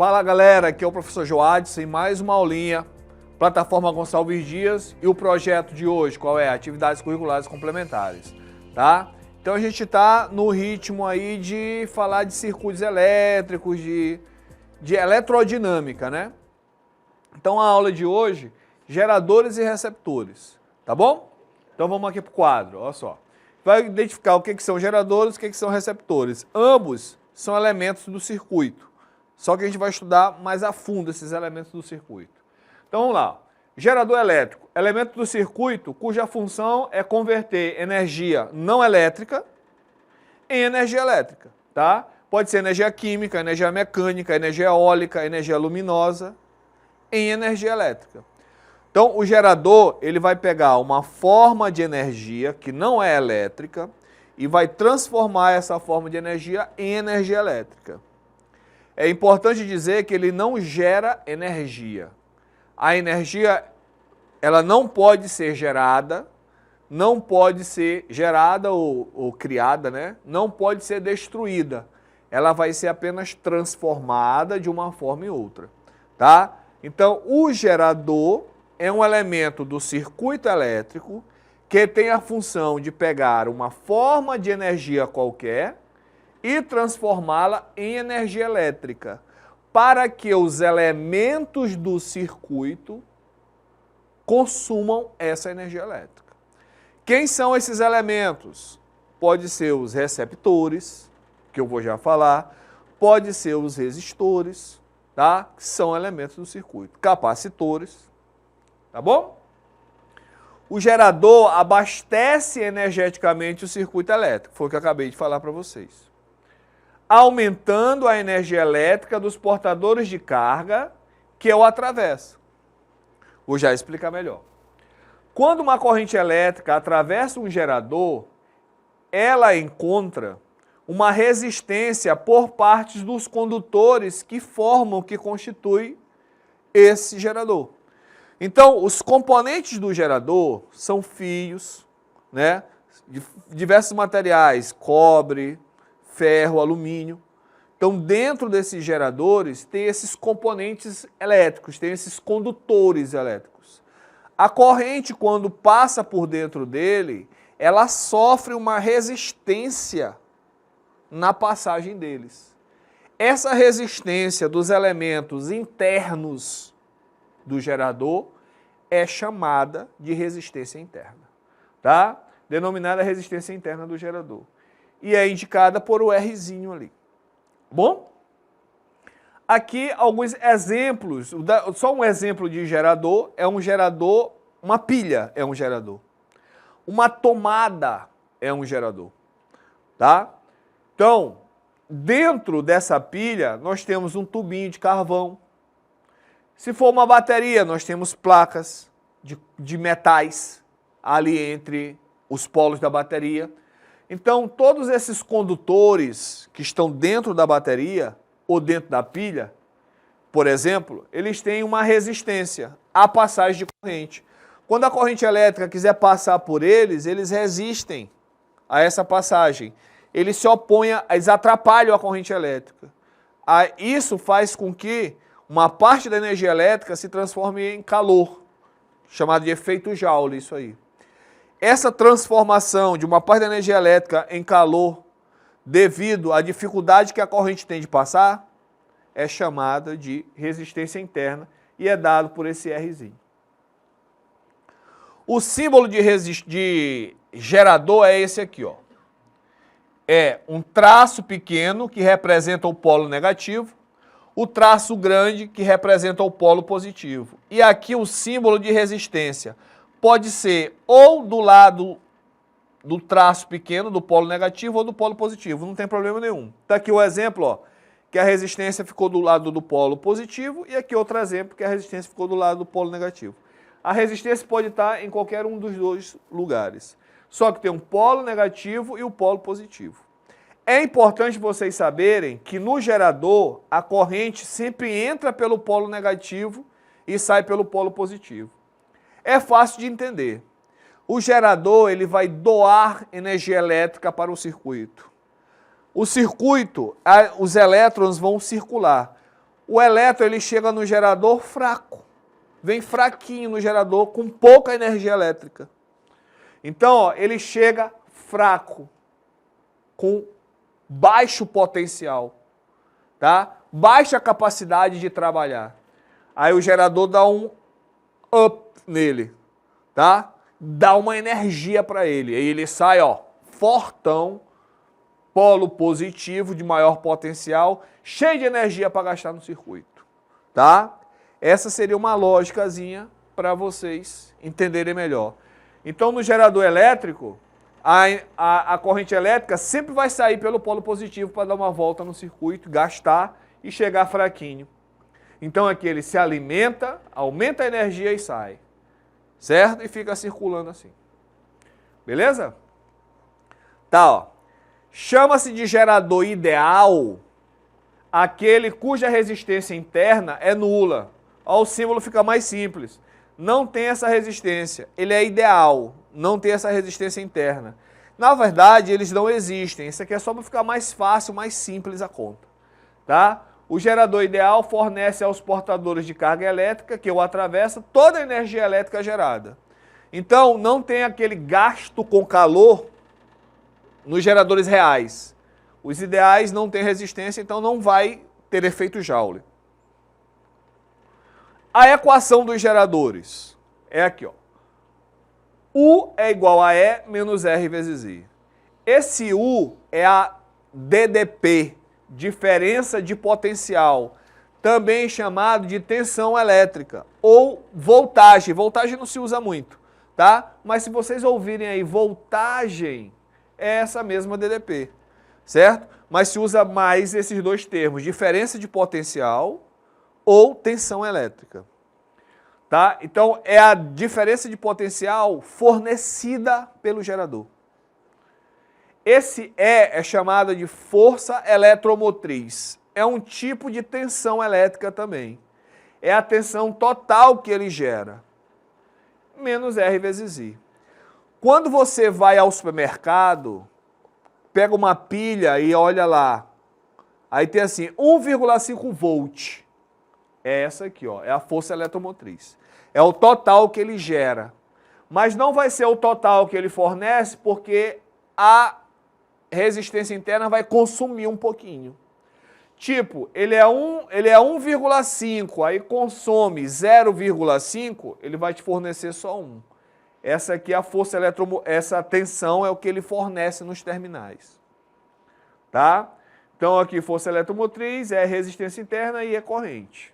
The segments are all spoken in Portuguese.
Fala galera, aqui é o professor Joadson em mais uma aulinha, plataforma Gonçalves Dias, e o projeto de hoje, qual é? Atividades curriculares complementares, tá? Então a gente tá no ritmo aí de falar de circuitos elétricos, de eletrodinâmica, né? Então a aula de hoje, geradores e receptores, tá bom? Então vamos aqui pro quadro, olha só. Vai identificar o que são geradores e o que são receptores. Ambos são elementos do circuito. Só que a gente vai estudar mais a fundo esses elementos do circuito. Então vamos lá. Gerador elétrico, elemento do circuito cuja função é converter energia não elétrica em energia elétrica, tá? Pode ser energia química, energia mecânica, energia eólica, energia luminosa em energia elétrica. Então o gerador, ele vai pegar uma forma de energia que não é elétrica e vai transformar essa forma de energia em energia elétrica. É importante dizer que ele não gera energia. A energia, ela não pode ser gerada, ou criada, né? Não pode ser destruída. Ela vai ser apenas transformada de uma forma em outra, tá? Então, o gerador é um elemento do circuito elétrico que tem a função de pegar uma forma de energia qualquer e transformá-la em energia elétrica, para que os elementos do circuito consumam essa energia elétrica. Quem são esses elementos? Pode ser os receptores, que eu vou já falar, pode ser os resistores, tá? Que são elementos do circuito, capacitores, tá bom? O gerador abastece energeticamente o circuito elétrico, foi o que eu acabei de falar para vocês, aumentando a energia elétrica dos portadores de carga que o atravessam. Vou já explicar melhor. Quando uma corrente elétrica atravessa um gerador, ela encontra uma resistência por parte dos condutores que constituem esse gerador. Então, os componentes do gerador são fios, né, de diversos materiais, cobre, ferro, alumínio. Então, dentro desses geradores, tem esses componentes elétricos, tem esses condutores elétricos. A corrente, quando passa por dentro dele, ela sofre uma resistência na passagem deles. Essa resistência dos elementos internos do gerador é chamada de resistência interna, tá? Denominada resistência interna do gerador. E é indicada por o Rzinho ali. Bom? Aqui alguns exemplos, só um exemplo de gerador, é um gerador, uma pilha é um gerador. Uma tomada é um gerador, tá? Então, dentro dessa pilha, nós temos um tubinho de carvão. Se for uma bateria, nós temos placas de metais ali entre os polos da bateria. Então, todos esses condutores que estão dentro da bateria ou dentro da pilha, por exemplo, eles têm uma resistência à passagem de corrente. Quando a corrente elétrica quiser passar por eles, eles resistem a essa passagem. Eles se opõem, eles atrapalham a corrente elétrica. Isso faz com que uma parte da energia elétrica se transforme em calor, chamado de efeito Joule, isso aí. Essa transformação de uma parte da energia elétrica em calor, devido à dificuldade que a corrente tem de passar, é chamada de resistência interna e é dado por esse Rzinho. O símbolo de gerador é esse aqui, ó. É um traço pequeno que representa o polo negativo, o traço grande que representa o polo positivo. E aqui o símbolo de resistência pode ser ou do lado do traço pequeno, do polo negativo, ou do polo positivo, não tem problema nenhum. Está aqui o exemplo, ó, que a resistência ficou do lado do polo positivo, e aqui outro exemplo, que a resistência ficou do lado do polo negativo. A resistência pode estar em qualquer um dos dois lugares, só que tem um polo negativo e o polo positivo. É importante vocês saberem que no gerador, a corrente sempre entra pelo polo negativo e sai pelo polo positivo. É fácil de entender. O gerador, ele vai doar energia elétrica para o circuito. O circuito, os elétrons vão circular. O elétron ele chega no gerador fraco. Vem fraquinho no gerador, com pouca energia elétrica. Então, ó, ele chega fraco, com baixo potencial, tá? Baixa capacidade de trabalhar. Aí o gerador dá um up nele, tá? Dá uma energia para ele. Aí ele sai, ó, fortão, polo positivo, de maior potencial, cheio de energia para gastar no circuito, tá? Essa seria uma lógicazinha para vocês entenderem melhor. Então, no gerador elétrico, a corrente elétrica sempre vai sair pelo polo positivo para dar uma volta no circuito, gastar e chegar fraquinho. Então, aqui ele se alimenta, aumenta a energia e sai. Certo? E fica circulando assim. Beleza? Tá, ó. Chama-se de gerador ideal aquele cuja resistência interna é nula. Ó, o símbolo fica mais simples. Não tem essa resistência. Ele é ideal. Não tem essa resistência interna. Na verdade, eles não existem. Isso aqui é só para ficar mais fácil, mais simples a conta. Tá? O gerador ideal fornece aos portadores de carga elétrica, que o atravessa, toda a energia elétrica gerada. Então, não tem aquele gasto com calor nos geradores reais. Os ideais não têm resistência, então não vai ter efeito Joule. A equação dos geradores é aqui, ó. U é igual a E menos R vezes I. Esse U é a DDP, diferença de potencial, também chamado de tensão elétrica ou voltagem. Voltagem não se usa muito, tá? Mas se vocês ouvirem aí voltagem, é essa mesma DDP, certo? Mas se usa mais esses dois termos, diferença de potencial ou tensão elétrica. Tá? Então, é a diferença de potencial fornecida pelo gerador. Esse E é chamado de força eletromotriz. É um tipo de tensão elétrica também. É a tensão total que ele gera. Menos R vezes I. Quando você vai ao supermercado, pega uma pilha e olha lá. Aí tem assim, 1,5 volt. É essa aqui, ó, é a força eletromotriz. É o total que ele gera. Mas não vai ser o total que ele fornece, porque a resistência interna vai consumir um pouquinho. Tipo, ele é 1,5, aí consome 0,5, ele vai te fornecer só 1. Essa aqui é a força essa tensão é o que ele fornece nos terminais. Tá? Então aqui força eletromotriz, é resistência interna e é corrente.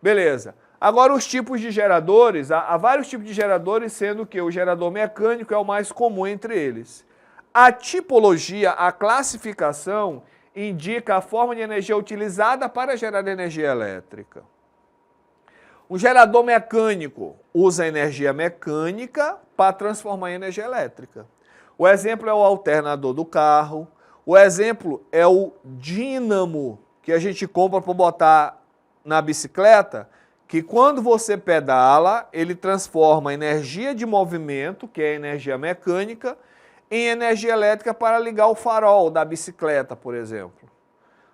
Beleza. Agora os tipos de geradores, há vários tipos de geradores, sendo que o gerador mecânico é o mais comum entre eles. A tipologia, a classificação, indica a forma de energia utilizada para gerar energia elétrica. O gerador mecânico usa energia mecânica para transformar em energia elétrica. O exemplo é o alternador do carro, o exemplo é o dínamo que a gente compra para botar na bicicleta, que quando você pedala, ele transforma a energia de movimento, que é a energia mecânica, em energia elétrica para ligar o farol da bicicleta, por exemplo.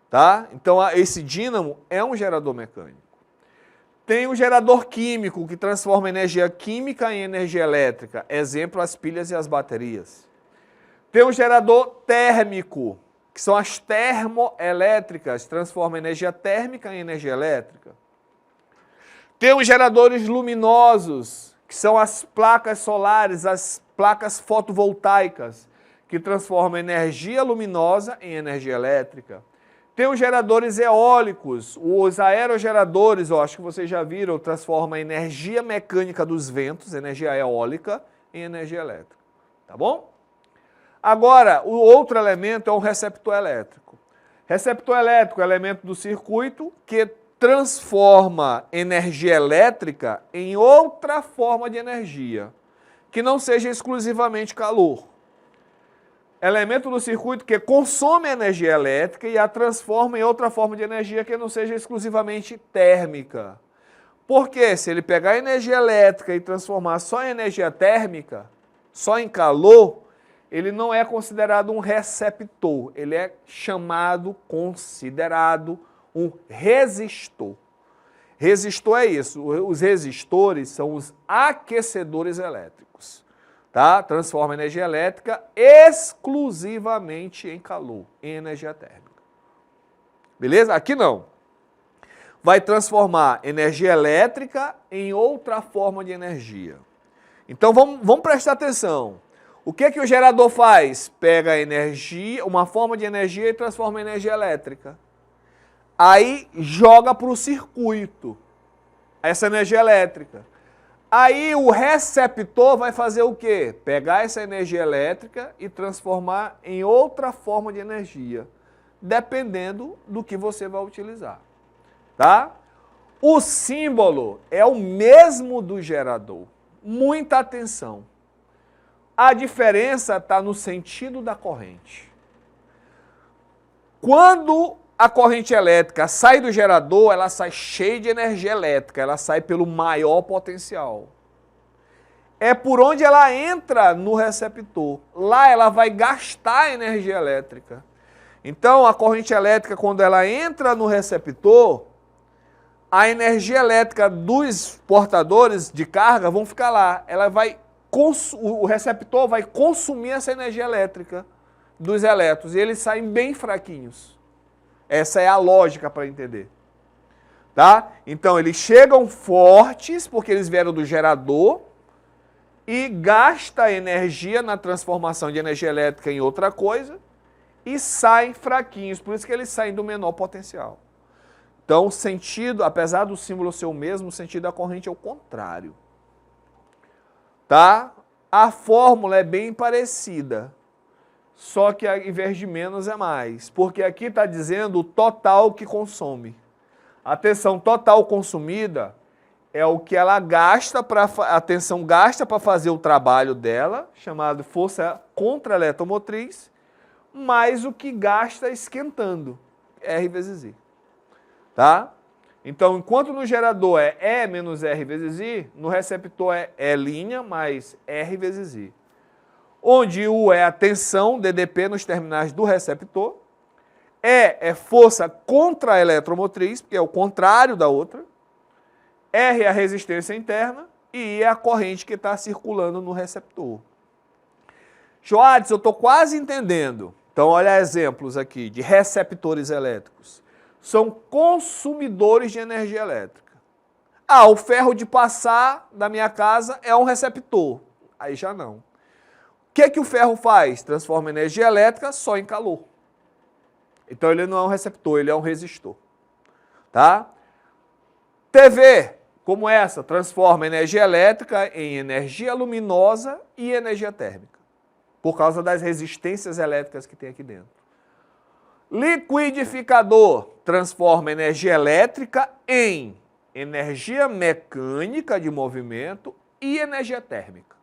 Tá? Então, esse dínamo é um gerador mecânico. Tem o gerador químico, que transforma energia química em energia elétrica. Exemplo, as pilhas e as baterias. Tem o gerador térmico, que são as termoelétricas, transformam energia térmica em energia elétrica. Tem os geradores luminosos, que são as placas solares, as placas fotovoltaicas, que transformam energia luminosa em energia elétrica. Tem os geradores eólicos, os aerogeradores, eu acho que vocês já viram, transformam a energia mecânica dos ventos, energia eólica, em energia elétrica. Tá bom? Agora, o outro elemento é o receptor elétrico. Receptor elétrico é o elemento do circuito que transforma energia elétrica em outra forma de energia, que não seja exclusivamente calor. Elemento do circuito que consome energia elétrica e a transforma em outra forma de energia que não seja exclusivamente térmica. Porque se ele pegar a energia elétrica e transformar só em energia térmica, só em calor, ele não é considerado um receptor, ele é considerado um resistor. Resistor é isso, os resistores são os aquecedores elétricos, tá? Transforma energia elétrica exclusivamente em calor, em energia térmica. Beleza? Aqui não. Vai transformar energia elétrica em outra forma de energia. Então vamos prestar atenção. O que o gerador faz? Pega a energia, uma forma de energia e transforma em energia elétrica. Aí joga para o circuito essa energia elétrica. Aí o receptor vai fazer o quê? Pegar essa energia elétrica e transformar em outra forma de energia, dependendo do que você vai utilizar. Tá? O símbolo é o mesmo do gerador. Muita atenção. A diferença está no sentido da corrente. Quando a corrente elétrica sai do gerador, ela sai cheia de energia elétrica, ela sai pelo maior potencial. É por onde ela entra no receptor. Lá ela vai gastar energia elétrica. Então, a corrente elétrica, quando ela entra no receptor, a energia elétrica dos portadores de carga vão ficar lá. O receptor vai consumir essa energia elétrica dos elétrons e eles saem bem fraquinhos. Essa é a lógica para entender. Tá? Então, eles chegam fortes, porque eles vieram do gerador, e gasta energia na transformação de energia elétrica em outra coisa, e saem fraquinhos, por isso que eles saem do menor potencial. Então, o sentido, apesar do símbolo ser o mesmo, o sentido da corrente é o contrário. Tá? A fórmula é bem parecida. Só que em vez de menos é mais. Porque aqui está dizendo o total que consome. A tensão total consumida é o que ela gasta, a tensão gasta para fazer o trabalho dela, chamado força contra-eletromotriz, mais o que gasta esquentando, R vezes I. Tá? Então, enquanto no gerador é E menos R vezes I, no receptor é E' mais R vezes I. Onde U é a tensão, DDP, nos terminais do receptor. E é força contra-eletromotriz, porque é o contrário da outra. R é a resistência interna e I é a corrente que está circulando no receptor. Joades, eu estou quase entendendo. Então, olha exemplos aqui de receptores elétricos. São consumidores de energia elétrica. Ah, o ferro de passar da minha casa é um receptor. Aí já não. O que o ferro faz? Transforma energia elétrica só em calor. Então ele não é um receptor, ele é um resistor. Tá? TV, como essa, transforma energia elétrica em energia luminosa e energia térmica, por causa das resistências elétricas que tem aqui dentro. Liquidificador transforma energia elétrica em energia mecânica de movimento e energia térmica.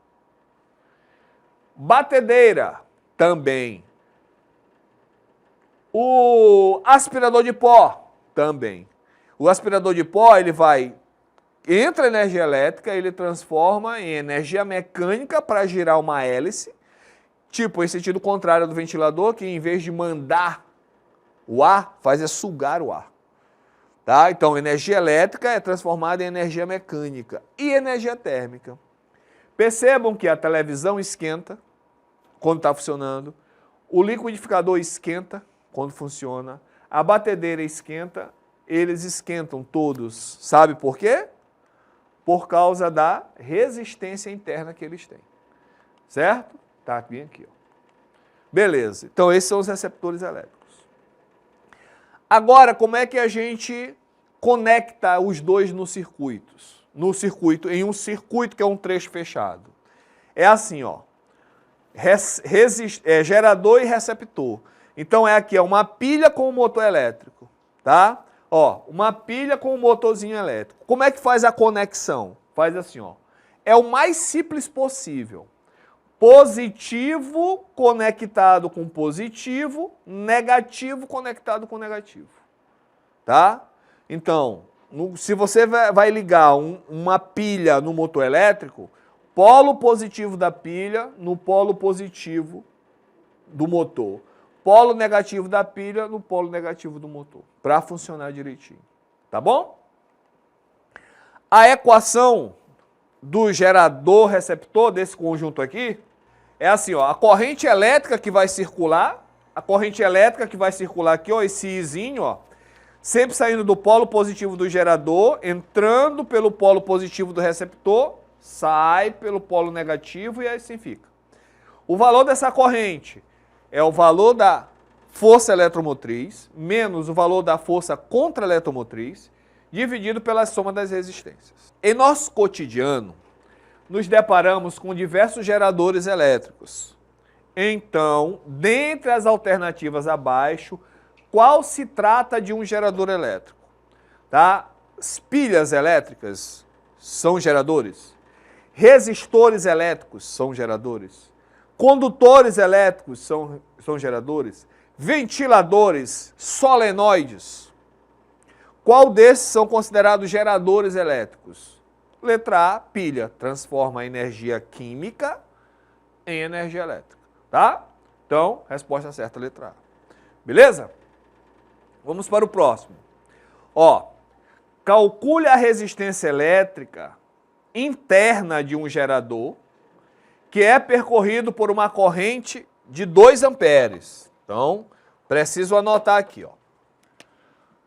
Batedeira, também. O aspirador de pó, também. O aspirador de pó, entra energia elétrica, ele transforma em energia mecânica para girar uma hélice, tipo em sentido contrário do ventilador, que em vez de mandar o ar, faz sugar o ar. Tá? Então, energia elétrica é transformada em energia mecânica e energia térmica. Percebam que a televisão esquenta quando está funcionando, o liquidificador esquenta quando funciona, a batedeira esquenta, eles esquentam todos. Sabe por quê? Por causa da resistência interna que eles têm. Certo? Tá bem aqui. Ó. Beleza. Então, esses são os receptores elétricos. Agora, como é que a gente conecta os dois nos circuitos? Em um circuito que é um trecho fechado. É assim, ó. Gerador e receptor. Então, aqui uma pilha com um motor elétrico. Tá? Ó, uma pilha com um motorzinho elétrico. Como é que faz a conexão? Faz assim, ó. É o mais simples possível. Positivo conectado com positivo, negativo conectado com negativo. Tá? Então, se você vai ligar uma pilha no motor elétrico, polo positivo da pilha no polo positivo do motor. polo negativo da pilha no polo negativo do motor, para funcionar direitinho. Tá bom? A equação do gerador-receptor desse conjunto aqui é assim, ó, a corrente elétrica que vai circular, aqui, ó, esse Izinho, ó, sempre saindo do polo positivo do gerador, entrando pelo polo positivo do receptor, sai pelo polo negativo e assim fica. O valor dessa corrente é o valor da força eletromotriz menos o valor da força contra-eletromotriz dividido pela soma das resistências. Em nosso cotidiano, nos deparamos com diversos geradores elétricos. Então, dentre as alternativas abaixo, qual se trata de um gerador elétrico? Tá? As pilhas elétricas são geradores. Resistores elétricos são geradores. Condutores elétricos são geradores. Ventiladores, solenoides. Qual desses são considerados geradores elétricos? Letra A, pilha, transforma a energia química em energia elétrica, tá? Então, resposta certa, letra A. Beleza? Vamos para o próximo. Ó, calcule a resistência elétrica interna de um gerador que é percorrido por uma corrente de 2 amperes. Então, preciso anotar aqui, ó.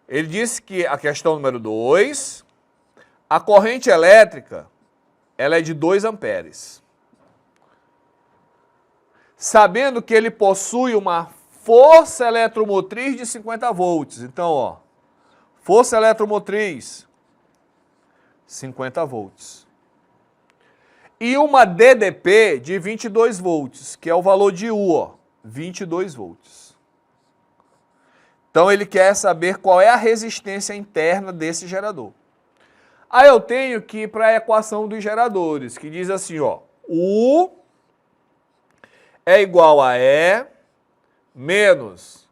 Ele disse que a questão número 2, a corrente elétrica, ela é de 2 amperes. Sabendo que ele possui uma força eletromotriz de 50 volts. Então, ó, força eletromotriz, 50 volts. E uma DDP de 22 volts, que é o valor de U, ó, 22 volts. Então, ele quer saber qual é a resistência interna desse gerador. Aí eu tenho que ir para a equação dos geradores, que diz assim, ó, U é igual a E menos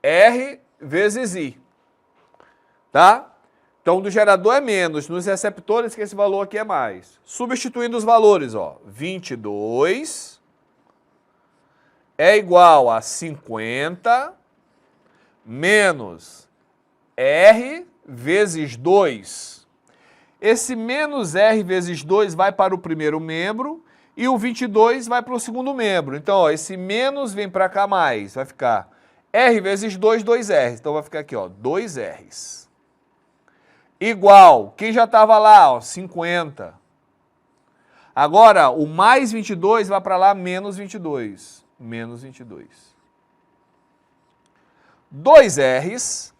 R vezes I, tá? Então, do gerador é menos, nos receptores que esse valor aqui é mais. Substituindo os valores, ó, 22 é igual a 50 menos R vezes 2. Esse menos R vezes 2 vai para o primeiro membro e o 22 vai para o segundo membro. Então, ó, esse menos vem para cá mais, vai ficar R vezes 2, 2R. Então, vai ficar aqui, ó, 2Rs. Igual, quem já estava lá, ó, 50. Agora, o mais 22 vai para lá, menos 22. Menos 22. 2Rs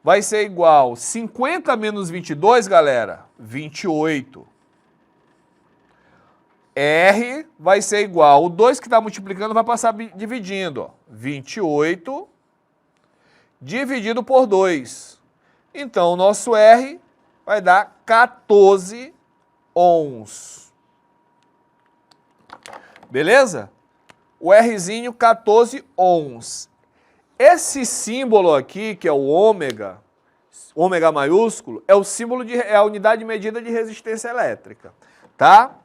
vai ser igual 50 menos 22, galera, 28. R vai ser igual, o 2 que está multiplicando vai passar dividindo, ó, 28 dividido por 2. Então, o nosso R vai dar 14 ohms. Beleza? O Rzinho, 14 ohms. Esse símbolo aqui, que é o ômega maiúsculo, é o símbolo é a unidade de medida de resistência elétrica, tá?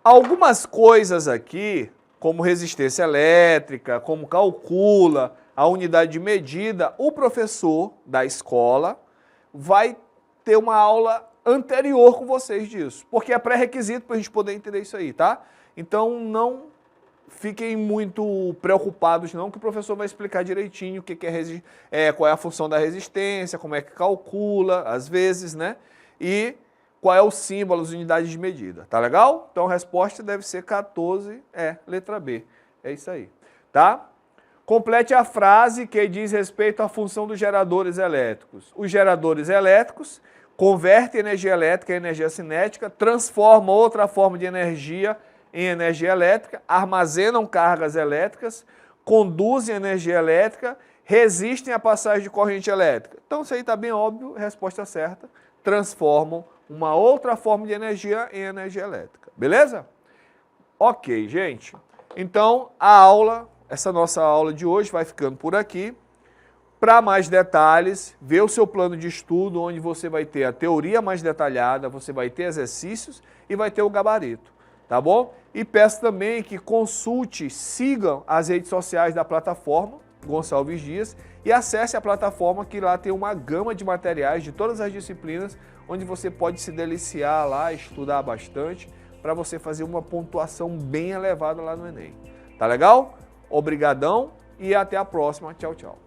Algumas coisas aqui, como resistência elétrica, como calcula a unidade de medida, o professor da escola vai ter uma aula anterior com vocês disso, porque é pré-requisito para a gente poder entender isso aí, tá? Então, não fiquem muito preocupados não, que o professor vai explicar direitinho o que é qual é a função da resistência, como é que calcula, às vezes, né? E qual é o símbolo, as unidades de medida, tá legal? Então a resposta deve ser 14, letra B, é isso aí, tá? Complete a frase que diz respeito à função dos geradores elétricos. Os geradores elétricos convertem energia elétrica em energia cinética, transformam outra forma de energia em energia elétrica, armazenam cargas elétricas, conduzem energia elétrica, resistem à passagem de corrente elétrica. Então, isso aí está bem óbvio, resposta certa, transformam uma outra forma de energia em energia elétrica. Beleza? Ok, gente. Então, essa nossa aula de hoje vai ficando por aqui. Para mais detalhes, vê o seu plano de estudo, onde você vai ter a teoria mais detalhada, você vai ter exercícios e vai ter o gabarito. tá bom? E peço também que consulte, sigam as redes sociais da plataforma Gonçalves Dias e acesse a plataforma, que lá tem uma gama de materiais de todas as disciplinas, onde você pode se deliciar lá, estudar bastante, para você fazer uma pontuação bem elevada lá no Enem. Tá legal? Obrigadão e até a próxima. Tchau, tchau.